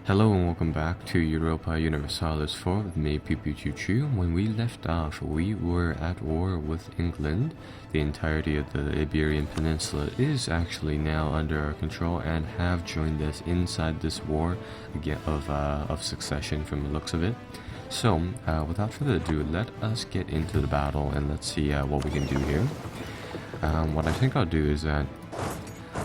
Hello and welcome back to Europa Universalis 4 with me, Choo. When we left off, we were at war with England. The entirety of the Iberian Peninsula is actually now under our control and have joined us inside this war again of succession from the looks of it. So, without further ado, let us get into the battle and let's see what we can do here. What I think I'll do is that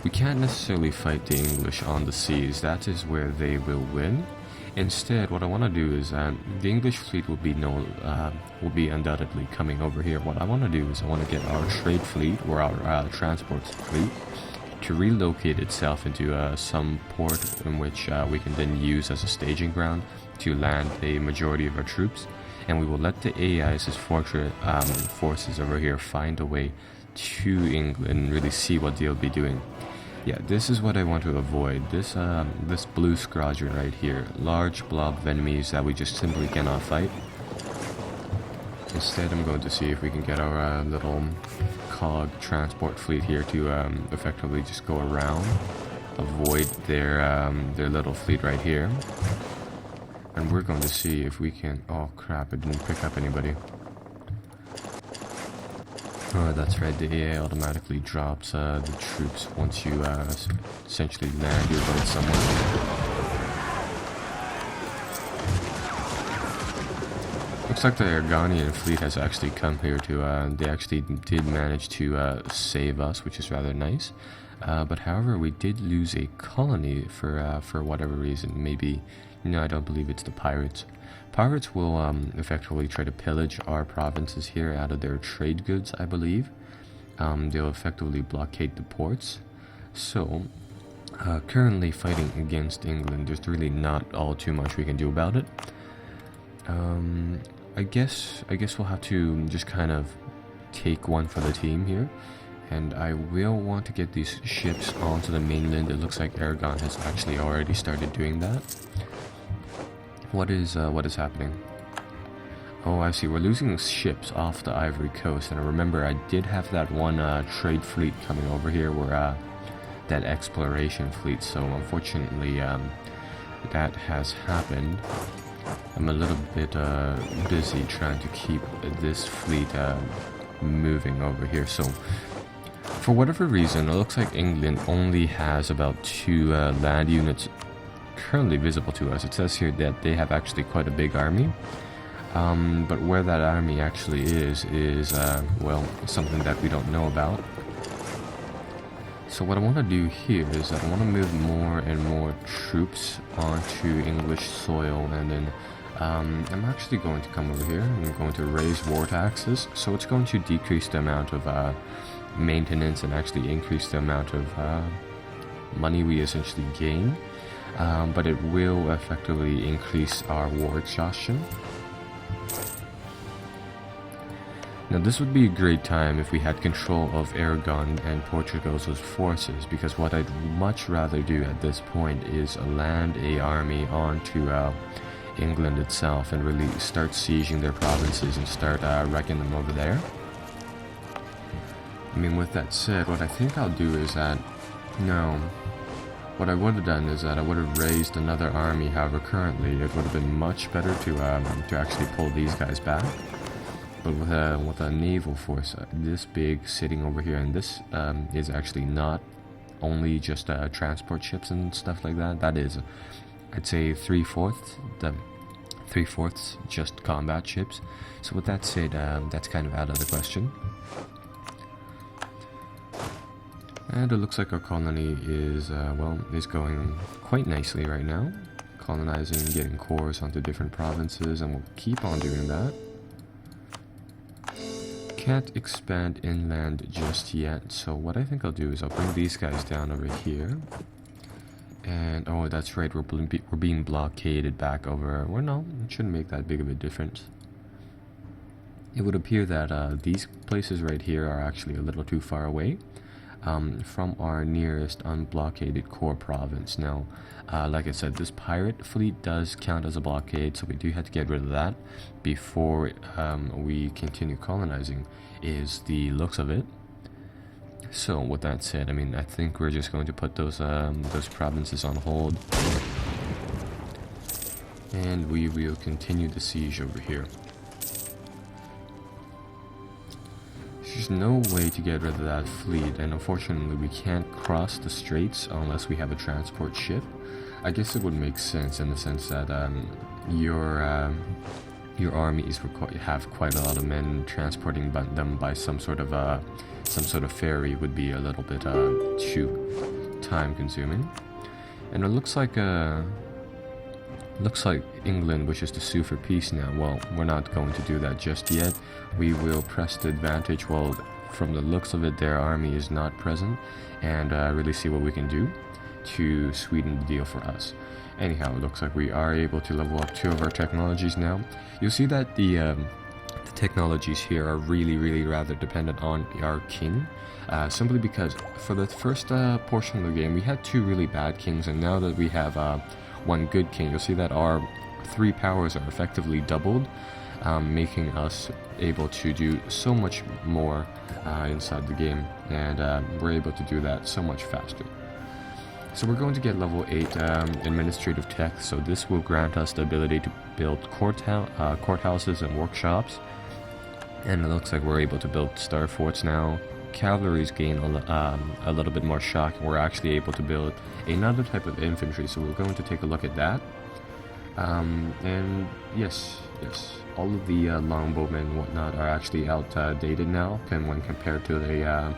we can't necessarily fight the English on the seas. That is where they will win. Instead, what I want to do is the English fleet will be undoubtedly coming over here. What I want to do is I want to get our trade fleet or our transport fleet to relocate itself into some port in which we can then use as a staging ground to land a majority of our troops, and we will let the AI's forces over here find a way to England and really see what they'll be doing. Yeah, this is what I want to avoid. This blue squadron right here. Large blob of enemies that we just simply cannot fight. Instead, I'm going to see if we can get our little cog transport fleet here to effectively just go around, avoid their little fleet right here. And we're going to see if we can... Oh crap, it didn't pick up anybody. Oh, that's right, the AI automatically drops the troops once you essentially land your boat somewhere. Looks like the Argonian fleet has actually come here to, they actually did manage to save us, which is rather nice. But however, we did lose a colony for whatever reason. Maybe, no, I don't believe it's the pirates. Pirates will effectively try to pillage our provinces here out of their trade goods, I believe. They'll effectively blockade the ports. So, currently fighting against England, there's really not all too much we can do about it. I guess we'll have to just kind of take one for the team here. And I will want to get these ships onto the mainland. It looks like Aragon has actually already started doing that. What is happening? Oh, I see. We're losing ships off the Ivory Coast, and I remember I did have that one trade fleet coming over here, where that exploration fleet. So unfortunately, that has happened. I'm a little bit busy trying to keep this fleet moving over here. So for whatever reason, it looks like England only has about 2 land units currently visible to us. It says here that they have actually quite a big army, but where that army actually is well, something that we don't know about. So what I want to do here is that I want to move more and more troops onto English soil, and then I'm actually going to come over here and I'm going to raise war taxes, so it's going to decrease the amount of maintenance and actually increase the amount of money we essentially gain. But it will effectively increase our war exhaustion. Now this would be a great time if we had control of Aragon and Portugal's forces, because what I'd much rather do at this point is land an army onto England itself and really start sieging their provinces and start wrecking them over there. I mean, with that said, what I think I'll do is that, no, what I would have done is that I would have raised another army. However, currently it would have been much better to actually pull these guys back. But with a naval force this big sitting over here, and this is actually not only just transport ships and stuff like that. That is, I'd say 3/4 just combat ships. So with that said, that's kind of out of the question. And it looks like our colony is, is going quite nicely right now. Colonizing, getting cores onto different provinces, and we'll keep on doing that. Can't expand inland just yet, so what I think I'll do is I'll bring these guys down over here. And, oh, that's right, we're being blockaded back over... Well, no, it shouldn't make that big of a difference. It would appear that these places right here are actually a little too far away from our nearest unblockaded core province. Now, like I said, this pirate fleet does count as a blockade, so we do have to get rid of that before we continue colonizing, is the looks of it. So with that said, I mean, I think we're just going to put those provinces on hold. And we will continue the siege over here. There's no way to get rid of that fleet, and unfortunately we can't cross the straits unless we have a transport ship. I guess it would make sense in the sense that your armies have quite a lot of men. Transporting them by some sort of ferry would be a little bit too time consuming. And it looks like England wishes to sue for peace now. Well, we're not going to do that just yet. We will press the advantage. Well, from the looks of it, their army is not present, and really see what we can do to sweeten the deal for us. Anyhow, it looks like we are able to level up 2 of our technologies now. You'll see that the technologies here are really rather dependent on our king, simply because for the first portion of the game we had 2 really bad kings, and now that we have 1 good king, you'll see that our 3 powers are effectively doubled, making us able to do so much more inside the game, and we're able to do that so much faster. So we're going to get level 8 administrative tech, so this will grant us the ability to build courthouses and workshops, and it looks like we're able to build star forts now. Cavalries gain a little bit more shock, and we're actually able to build another type of infantry, so we're going to take a look at that. And yes, all of the longbowmen and whatnot are actually outdated now, when compared to the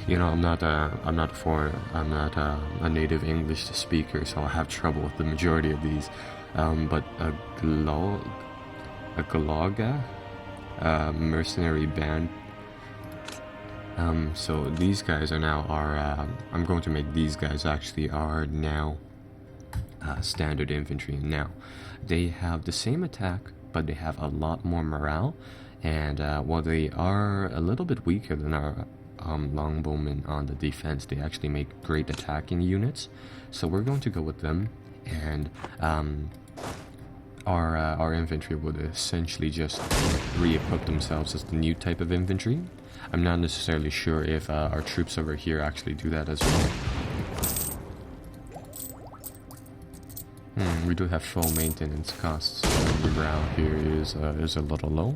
I'm not a foreigner, I'm not a native English speaker, so I have trouble with the majority of these. But a Galaga mercenary band. So these guys are now I'm going to make these guys actually are now standard infantry. Now they have the same attack, but they have a lot more morale, and while they are a little bit weaker than our longbowmen on the defense, they actually make great attacking units. So we're going to go with them, and our infantry would essentially just re-equip themselves as the new type of infantry. I'm not necessarily sure if our troops over here actually do that as well. We do have full maintenance costs. The morale here is a little low.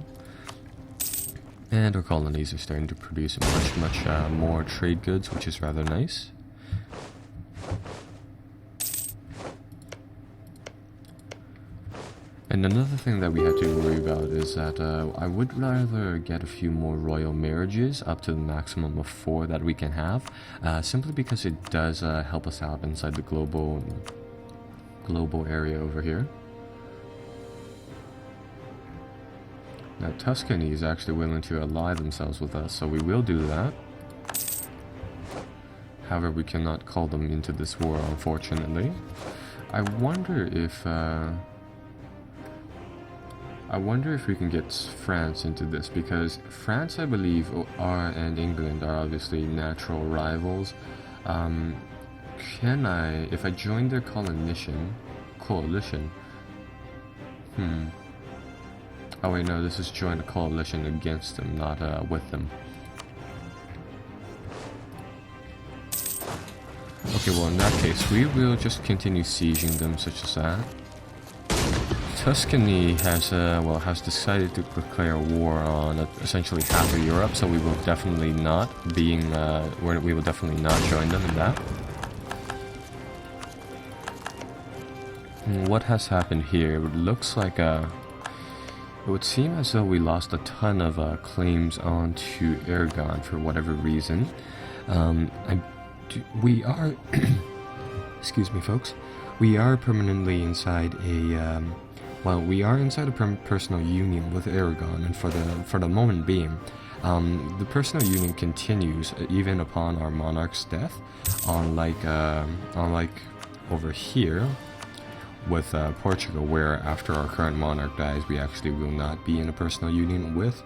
And our colonies are starting to produce much more trade goods, which is rather nice. And another thing that we had to worry about is that I would rather get a few more royal marriages, up to the maximum of 4 that we can have, simply because it does help us out inside the global area over here. Now Tuscany is actually willing to ally themselves with us, so we will do that. However, we cannot call them into this war, unfortunately. I wonder if we can get France into this, because France, I believe, and England are obviously natural rivals. If I join their coalition? Oh wait, no, this is join a coalition against them, not with them. Okay, well in that case, we will just continue sieging them, such as that. Tuscany has decided to declare war on essentially half of Europe, so we will definitely not join them in that. What has happened here? It looks like it would seem as though we lost a ton of claims onto Aragon for whatever reason. We are, excuse me, folks. We are permanently inside a. We are inside a personal union with Aragon, and for the moment being, the personal union continues even upon our monarch's death. Unlike over here with Portugal, where after our current monarch dies, we actually will not be in a personal union with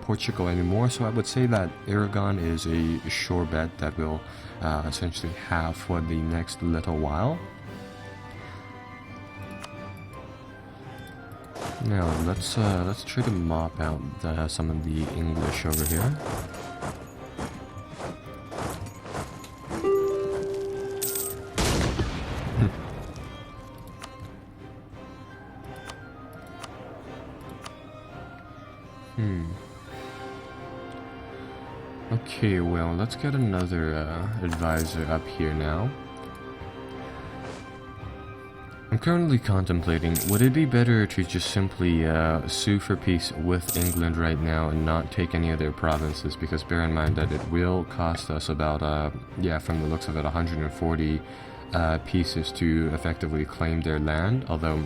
Portugal anymore. So I would say that Aragon is a sure bet that we'll essentially have for the next little while. Now let's try to mop out some of the English over here. Okay, well, let's get another advisor up here now. I'm currently contemplating, would it be better to just simply sue for peace with England right now and not take any of their provinces? Because bear in mind that it will cost us about, yeah, from the looks of it, 140 pieces to effectively claim their land, although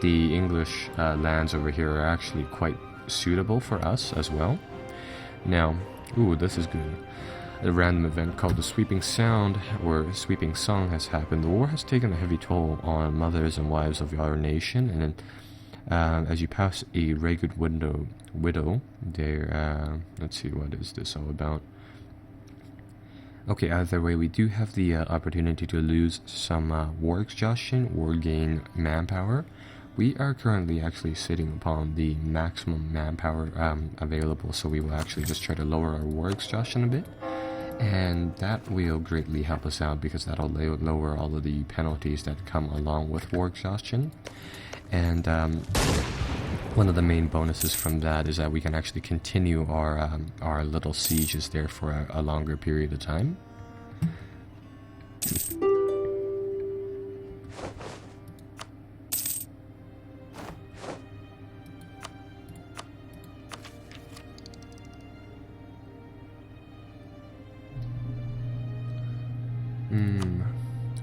the English lands over here are actually quite suitable for us as well. Now, ooh, this is good. A random event called the Sweeping Sound, or Sweeping Song, has happened. The war has taken a heavy toll on mothers and wives of our nation, and as you pass a ragged widow, there, let's see, what is this all about? Okay, either way, we do have the opportunity to lose some war exhaustion or gain manpower. We are currently actually sitting upon the maximum manpower available, so we will actually just try to lower our war exhaustion a bit. And that will greatly help us out because that'll lower all of the penalties that come along with war exhaustion. And one of the main bonuses from that is that we can actually continue our little sieges there for a longer period of time.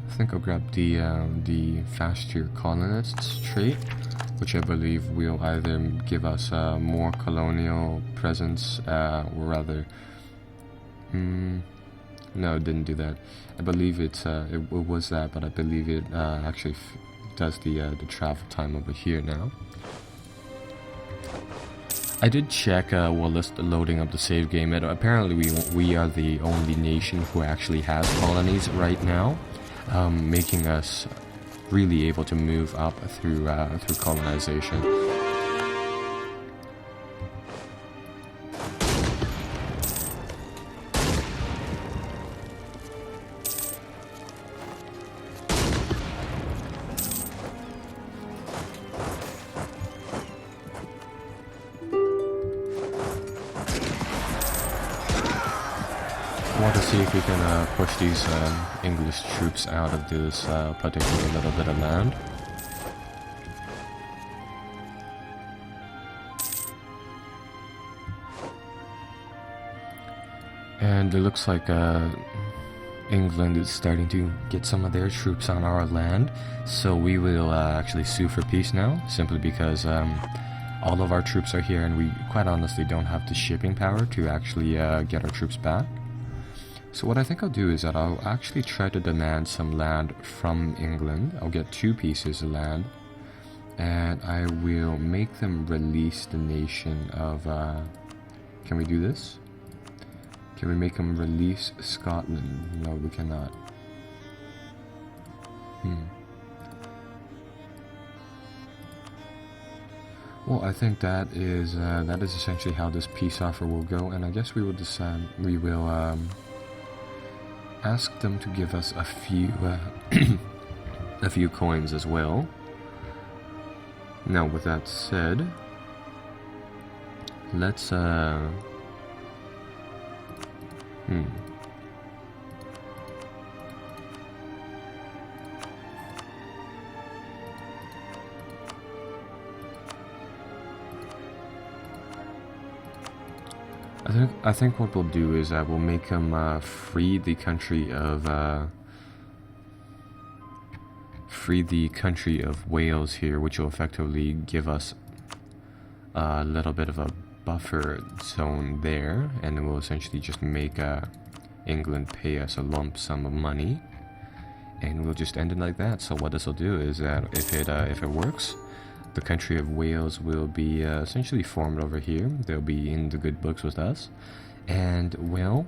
I think I'll grab the faster colonists trait, which I believe will either give us more colonial presence, or rather, no, it didn't do that. I believe it was that, but I believe it actually does the travel time over here now. I did check while loading up the save game. Apparently, we are the only nation who actually has colonies right now, making us really able to move up through colonization. I want to see if we can push these English troops out of this particular little bit of land. And it looks like England is starting to get some of their troops on our land, so we will actually sue for peace now, simply because all of our troops are here and we quite honestly don't have the shipping power to actually get our troops back. So what I think I'll do is that I'll actually try to demand some land from England. I'll get 2 pieces of land, and I will make them release the nation of... can we do this? Can we make them release Scotland? No, we cannot. Well, I think that is essentially how this peace offer will go, and I guess we will decide. We will ask them to give us a few a few coins as well. Now, with that said, let's I think what we'll do is we'll make them free the country of Wales here, which will effectively give us a little bit of a buffer zone there, and it will essentially just make England pay us a lump sum of money, and we'll just end it like that. So what this will do is that if it works, the country of Wales will be essentially formed over here. They'll be in the good books with us, and well,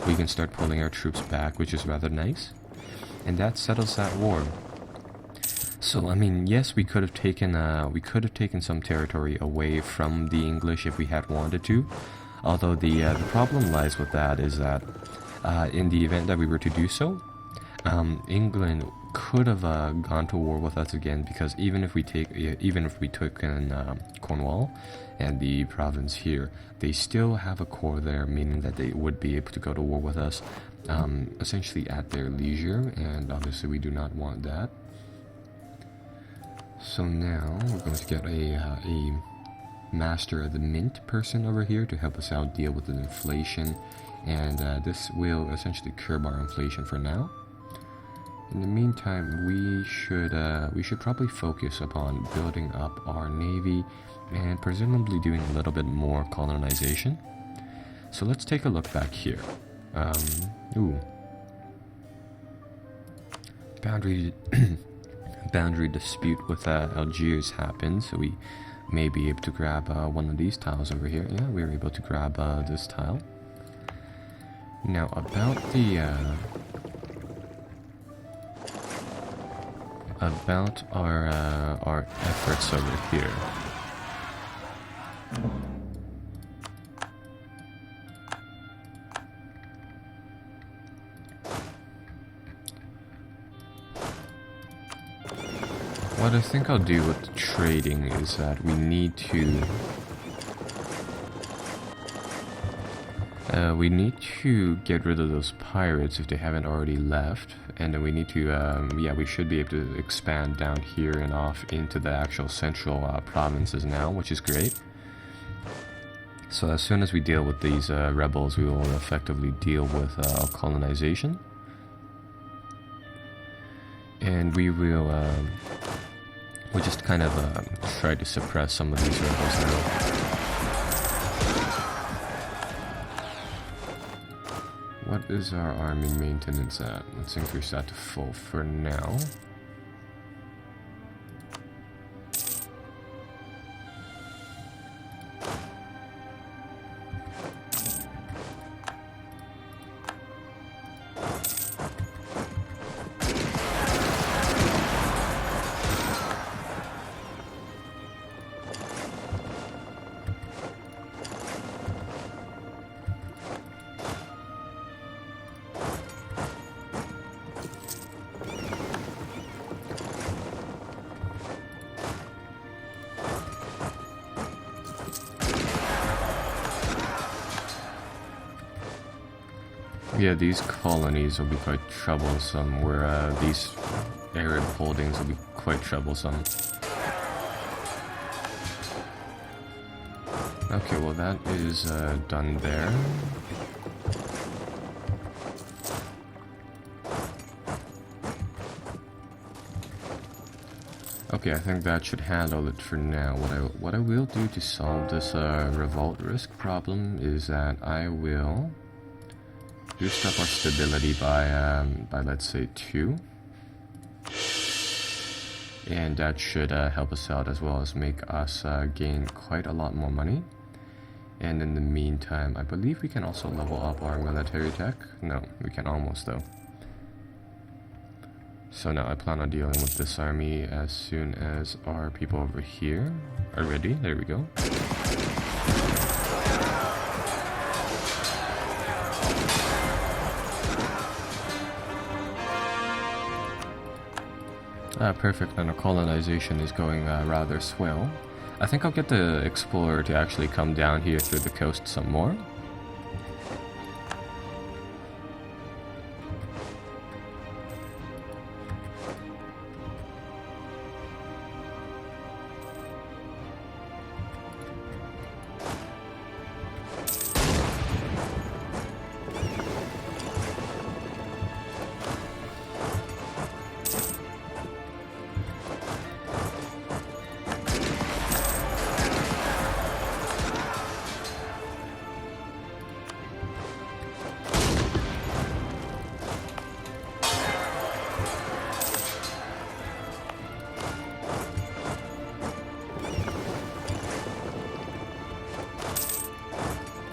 we can start pulling our troops back, which is rather nice, and that settles that war. So I mean, yes, we could have taken some territory away from the English if we had wanted to, although the problem lies with that is that in the event that we were to do so, England could have gone to war with us again, because even if we took in Cornwall and the province here, they still have a core there, meaning that they would be able to go to war with us, essentially at their leisure, and obviously we do not want that. So now we're going to get a master of the mint person over here to help us out deal with the inflation, and this will essentially curb our inflation for now. In the meantime, we should probably focus upon building up our navy and presumably doing a little bit more colonization. So let's take a look back here. Boundary dispute with Algiers happened, so we may be able to grab one of these tiles over here. Yeah, we were able to grab this tile. Now about our efforts over here. What I think I'll do with the trading is that we need to get rid of those pirates if they haven't already left, and then we need to we should be able to expand down here and off into the actual central provinces now, which is great. So as soon as we deal with these rebels, we will effectively deal with colonization, and we'll just kind of try to suppress some of these rebels now. What is our army maintenance at? Let's increase that to full for now. Yeah, these colonies will be quite troublesome, where these Arab holdings will be quite troublesome. Okay, well that is done there. Okay, I think that should handle it for now. What I will do to solve this revolt risk problem is that I will boost up our stability by let's say 2, and that should help us out, as well as make us gain quite a lot more money. And in the meantime, I believe we can also level up our military tech. No, we can almost though. So now I plan on dealing with this army as soon as our people over here are ready. There we go. Perfect, and our colonization is going rather swell. I think I'll get the explorer to actually come down here through the coast some more.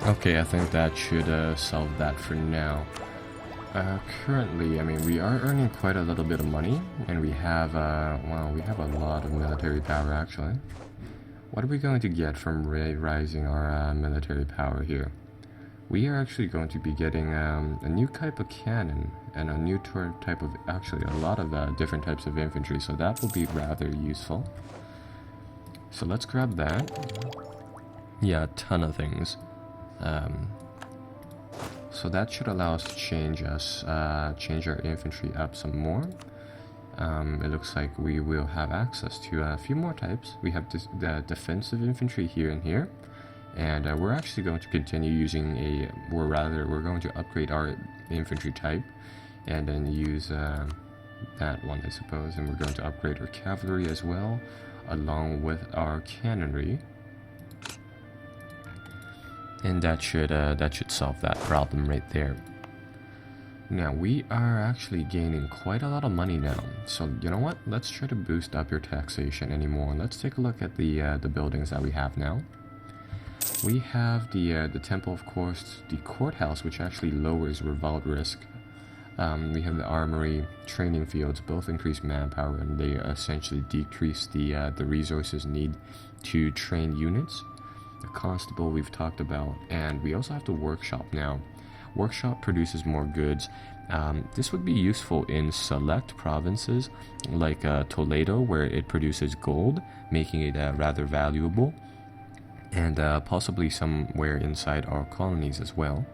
Okay, I think that should solve that for now. Currently, I mean, we are earning quite a little bit of money, and we have, well, we have a lot of military power, actually. What are we going to get from rising our military power here? we are actually going to be getting a new type of cannon and a new type of, actually a lot of different types of infantry, so that will be rather useful. So let's grab that. Yeah, a ton of things. So that should allow us to change our infantry up some more. It looks like we will have access to a few more types. We have the defensive infantry here and here. And we're actually going to continue using we're going to upgrade our infantry type and then use that one, I suppose. And we're going to upgrade our cavalry as well, along with our cannonry. And that should solve that problem right there. Now, we are actually gaining quite a lot of money now. So, you know what? Let's try to boost up your taxation anymore. Let's take a look at the buildings that we have now. We have the temple, of course, the courthouse, which actually lowers revolt risk. We have the armory, training fields, both increase manpower, and they essentially decrease the resources needed to train units. The constable we've talked about, and we also have the workshop now. Workshop produces more goods. This would be useful in select provinces like Toledo, where it produces gold, making it rather valuable. And possibly somewhere inside our colonies as well.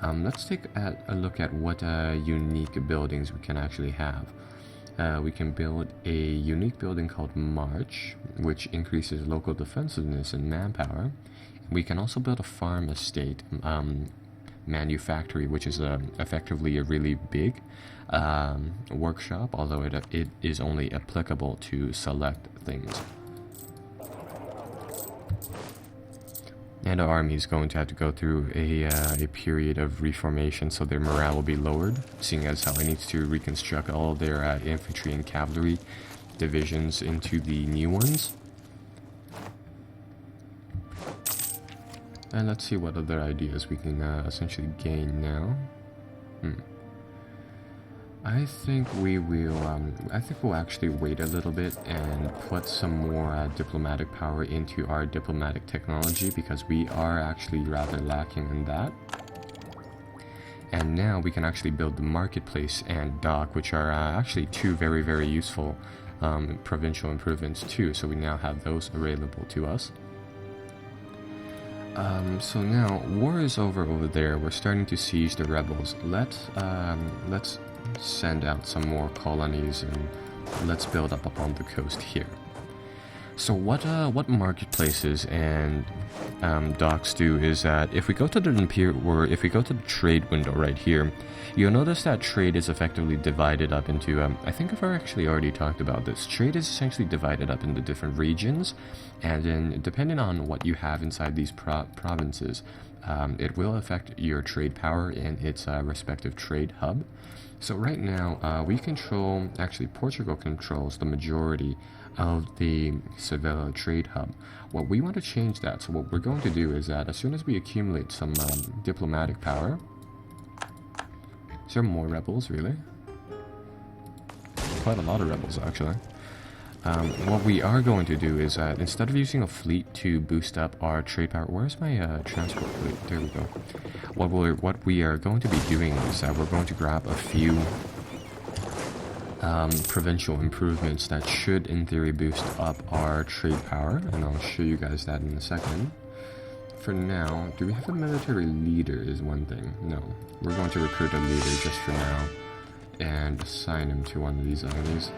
Let's take a look at what unique buildings we can actually have. We can build a unique building called March, which increases local defensiveness and manpower. We can also build a farm estate manufactory, which is effectively a really big workshop, although it is only applicable to select things. And our army is going to have to go through a period of reformation, so their morale will be lowered, seeing as how it needs to reconstruct all of their infantry and cavalry divisions into the new ones. And let's see what other ideas we can essentially gain now. I think we will. I think we'll actually wait a little bit and put some more diplomatic power into our diplomatic technology, because we are actually rather lacking in that. And now we can actually build the marketplace and dock, which are actually two very, very useful provincial improvements too. So we now have those available to us. So now war is over there. We're starting to siege the rebels. Let's send out some more colonies and let's build up on the coast here. So what marketplaces and docks do is that if we go to the trade window right here, you'll notice that trade is effectively divided up into I think I've actually already talked about this. Trade is essentially divided up into different regions, and then depending on what you have inside these provinces, it will affect your trade power in its respective trade hub. So right now, we control, actually Portugal controls the majority of the Sevilla trade hub. Well, we want to change that, so what we're going to do is that as soon as we accumulate some diplomatic power... Is there more rebels, really? Quite a lot of rebels, actually. What we are going to do is that instead of using a fleet to boost up our trade power... Where's my transport fleet? There we go. What we are going to be doing is that we're going to grab a few provincial improvements that should, in theory, boost up our trade power, and I'll show you guys that in a second. For now, do we have a military leader is one thing. No. We're going to recruit a leader just for now and assign him to one of these armies.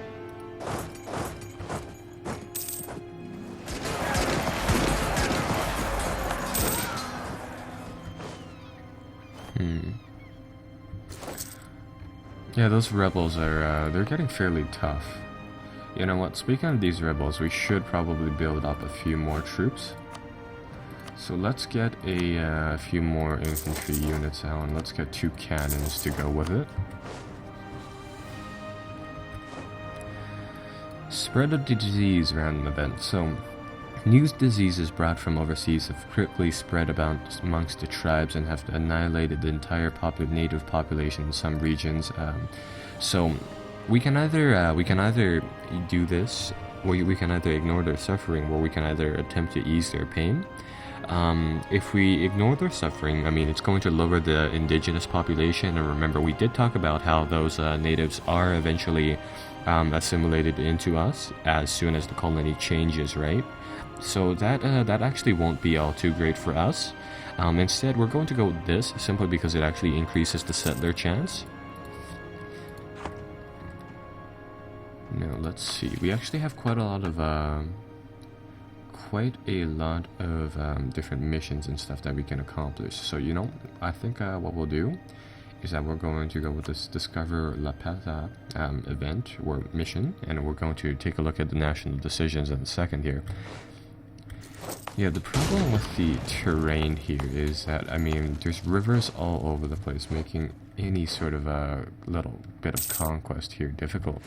Yeah, those rebels are, they're getting fairly tough. You know what, speaking of these rebels, we should probably build up a few more troops. So let's get a few more infantry units out, and let's get 2 cannons to go with it. Spread of disease random event. So, new diseases brought from overseas have quickly spread about amongst the tribes and have annihilated the entire native population in some regions. So we can either do this, or we can either ignore their suffering, or we can either attempt to ease their pain. If we ignore their suffering, I mean, it's going to lower the indigenous population. And remember, we did talk about how those natives are eventually assimilated into us as soon as the colony changes, right? So that actually won't be all too great for us. Instead, we're going to go with this simply because it actually increases the settler chance. Now, let's see. We actually have quite a lot of different missions and stuff that we can accomplish. So, you know, I think what we'll do is that we're going to go with this Discover La Peta event or mission, and we're going to take a look at the national decisions in a second here. Yeah, the problem with the terrain here is that, I mean, there's rivers all over the place, making any sort of a little bit of conquest here difficult.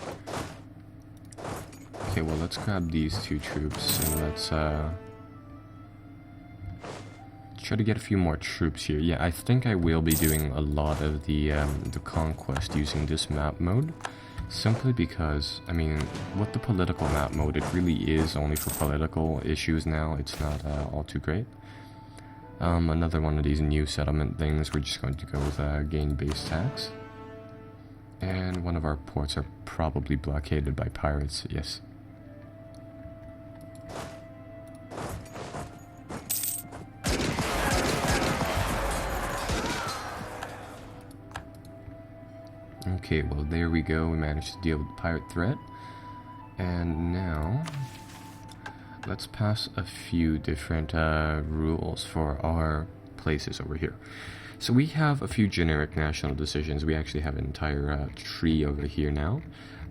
Okay, well, let's grab these two troops and let's try to get a few more troops here. Yeah, I think I will be doing a lot of the conquest using this map mode. Simply because, I mean, with the political map mode, it really is only for political issues now. It's not all too great. Another one of these new settlement things, we're just going to go with gain base tax. And one of our ports are probably blockaded by pirates, yes. Okay, well, there we go. We managed to deal with the pirate threat. And now, let's pass a few different rules for our places over here. So we have a few generic national decisions. We actually have an entire tree over here now.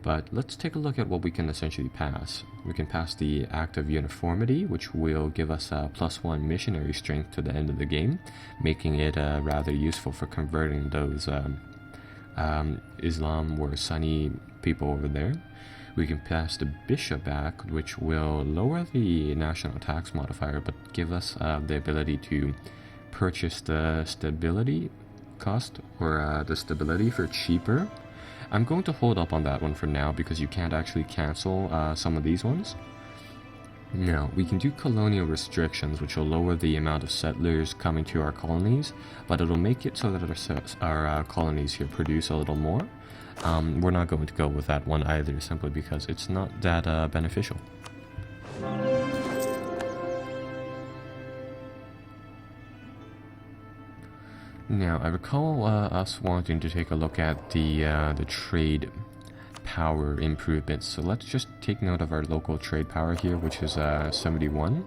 But let's take a look at what we can essentially pass. We can pass the Act of Uniformity, which will give us a +1 missionary strength to the end of the game, making it rather useful for converting those Islam or Sunni people over there. We can pass the Bishop Act, which will lower the national tax modifier, but give us the ability to purchase the stability cost or the stability for cheaper. I'm going to hold up on that one for now because you can't actually cancel some of these ones. Now, we can do colonial restrictions, which will lower the amount of settlers coming to our colonies, but it'll make it so that our colonies here produce a little more. We're not going to go with that one either, simply because it's not that beneficial. Now, I recall us wanting to take a look at the trade power improvements. So let's just take note of our local trade power here, which is 71.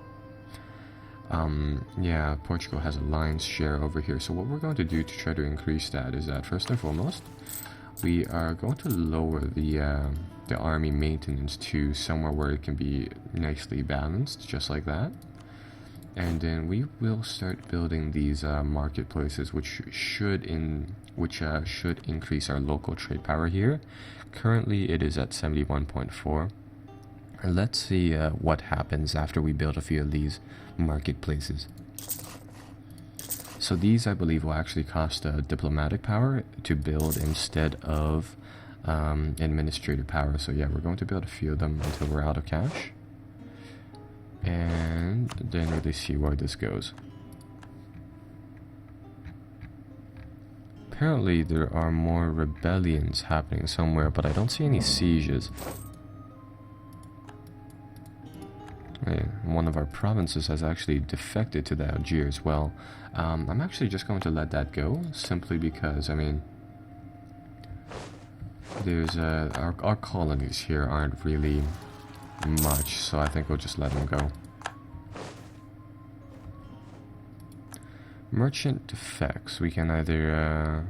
Yeah, Portugal has a lion's share over here. So what we're going to do to try to increase that is that first and foremost, we are going to lower the army maintenance to somewhere where it can be nicely balanced, just like that. And then we will start building these marketplaces, which should increase our local trade power here. Currently, it is at 71.4. Let's see what happens after we build a few of these marketplaces. So these, I believe, will actually cost diplomatic power to build instead of administrative power. So yeah, we're going to build a few of them until we're out of cash. And then really see where this goes. Apparently there are more rebellions happening somewhere, but I don't see any sieges. One of our provinces has actually defected to the Algiers as well. I'm actually just going to let that go, simply because, I mean, there's our colonies here aren't really much, so I think we'll just let them go. Merchant defects. We can either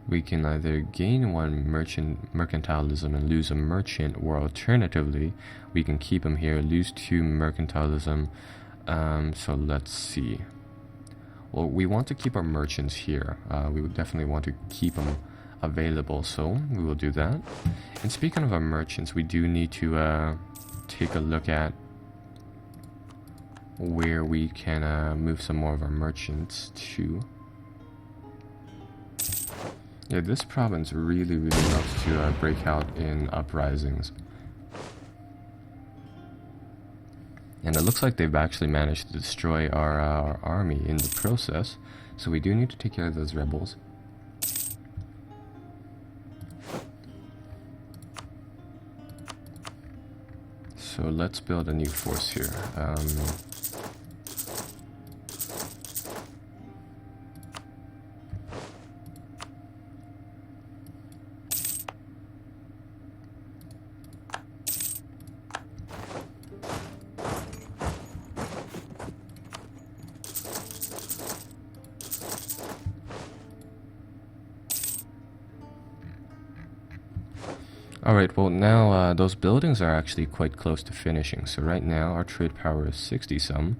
we can either gain one mercantilism and lose a merchant, or alternatively we can keep them here, lose 2 mercantilism. So let's see. Well, we want to keep our merchants here. We would definitely want to keep them available, so we will do that. And speaking of our merchants, we do need to take a look at where we can move some more of our merchants to. Yeah, this province really loves to break out in uprisings. And it looks like they've actually managed to destroy our army in the process. So we do need to take care of those rebels. So let's build a new force here. Alright, well now those buildings are actually quite close to finishing, so right now our trade power is 60 some.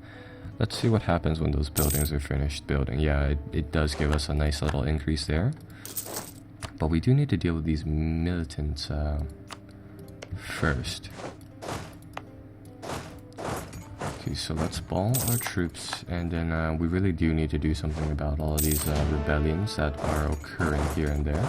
Let's see what happens when those buildings are finished building. Yeah, it does give us a nice little increase there. But we do need to deal with these militants first. Okay, so let's ball our troops, and then we really do need to do something about all of these rebellions that are occurring here and there.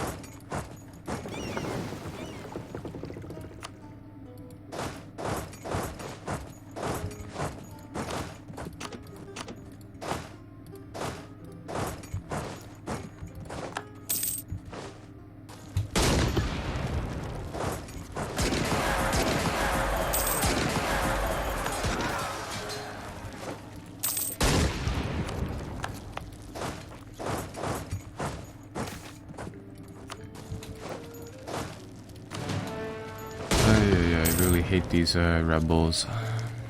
I really hate these rebels.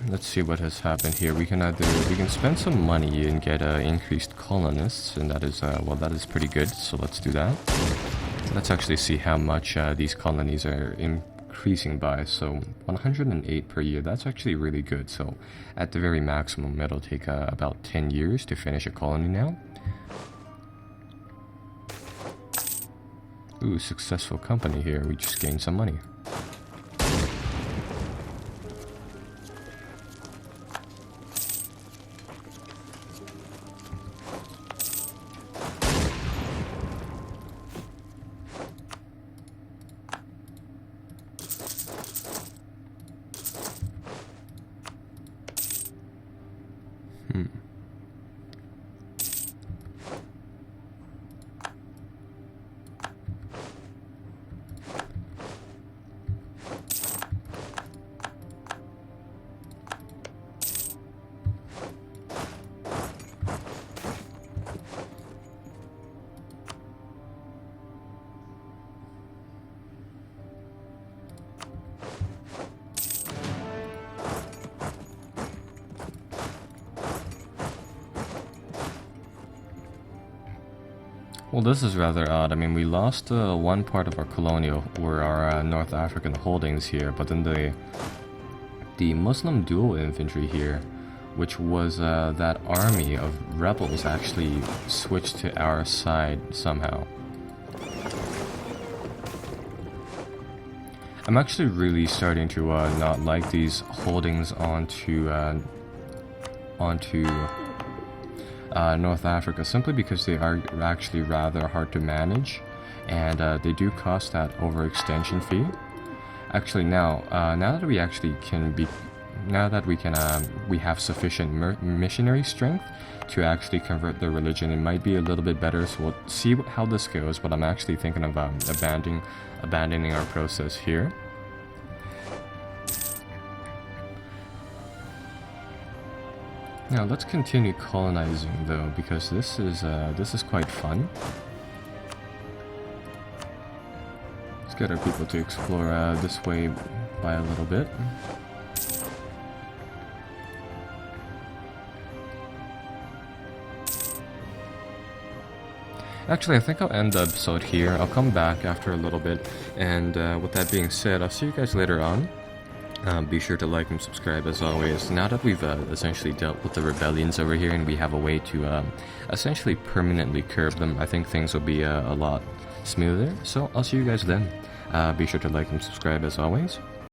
Let's see what has happened here. We can spend some money and get increased colonists, and that is well, that is pretty good. So let's do that. Let's actually see how much these colonies are increasing by. So 108 per year. That's actually really good. So at the very maximum, it'll take about 10 years to finish a colony now. Ooh, successful company here. We just gained some money. Well, this is rather odd. I mean, we lost one part of our colonial, or our North African holdings here, but then the Muslim dual infantry here, which was that army of rebels, actually switched to our side somehow. I'm actually really starting to not like these holdings onto North Africa, simply because they are actually rather hard to manage, and they do cost that overextension fee. Actually, now that we actually we have sufficient missionary strength to actually convert their religion, it might be a little bit better. So we'll see how this goes. But I'm actually thinking of abandoning our process here. Now let's continue colonizing though, because this is quite fun. Let's get our people to explore this way by a little bit. Actually, I think I'll end the episode here. I'll come back after a little bit, and with that being said, I'll see you guys later on. Be sure to like and subscribe as always. Now that we've essentially dealt with the rebellions over here and we have a way to essentially permanently curb them, I think things will be a lot smoother. So I'll see you guys then. Be sure to like and subscribe as always.